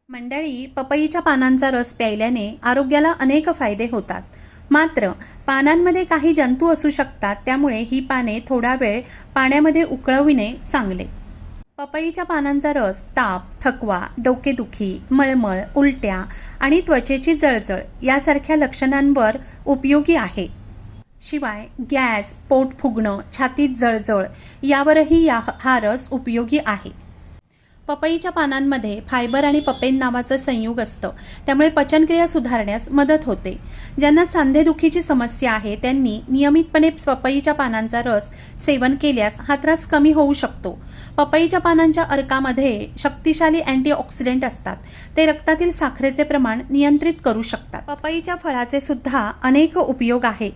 मंडळी, पपईच्या पानांचा रस प्यायल्याने आरोग्याला अनेक फायदे होतात. मात्र पानांमध्ये काही जंतू असू शकतात, त्यामुळे ही पाने थोडा वेळ पाण्यामध्ये उकळविणे चांगले. पपईच्या पानांचा रस ताप, थकवा, डोकेदुखी, मळमळ, उलट्या आणि त्वचेची जळजळ यासारख्या लक्षणांवर उपयोगी आहे. शिवाय गॅस, पोट फुगणं, छातीत जळजळ यावरही हा रस उपयोगी आहे. पपईच्या पानांमध्ये फायबर आणि पपेन नावाचं संयुग असतं, त्यामुळे पचनक्रिया सुधारण्यास मदत होते. ज्यांना सांधेदुखीची समस्या आहे त्यांनी नियमितपणे पपईच्या पानांचा रस सेवन केल्यास हा त्रास कमी होऊ शकतो. पपईच्या पानांच्या अर्कामध्ये शक्तिशाली अँटीऑक्सिडंट असतात. ते रक्तातील साखरेचे प्रमाण नियंत्रित करू शकतात. पपईच्या फळाचे सुद्धा अनेक उपयोग आहे.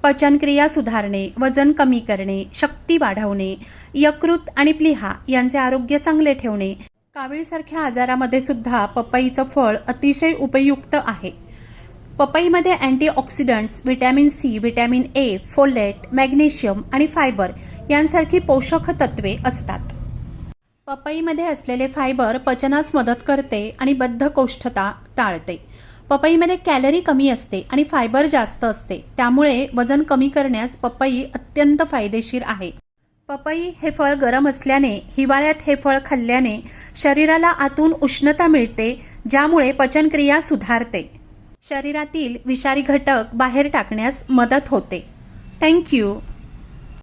पचनक्रिया सुधारणे, वजन कमी करणे, शक्ती वाढवणे, यकृत आणि प्लीहा यांचे आरोग्य चांगले ठेवणे, कावीळसारख्या आजारामध्ये सुद्धा पपईचं फळ अतिशय उपयुक्त आहे. पपईमध्ये antioxidants, vitamin C, vitamin A, folate, magnesium आणि फायबर यांसारखी पोषक तत्वे असतात. पपईमध्ये असलेले फायबर पचनास मदत करते आणि बद्धकोष्ठता टाळते. पपईमध्ये कॅलरी कमी असते आणि फायबर जास्त असते, त्यामुळे वजन कमी करण्यास पपई अत्यंत फायदेशीर आहे. पपई हे फळ गरम असल्याने हिवाळ्यात हे फळ खाल्ल्याने शरीराला आतून उष्णता मिळते, ज्यामुळे पचनक्रिया सुधारते. शरीरातील विषारी घटक बाहेर टाकण्यास मदत होते. थँक्यू.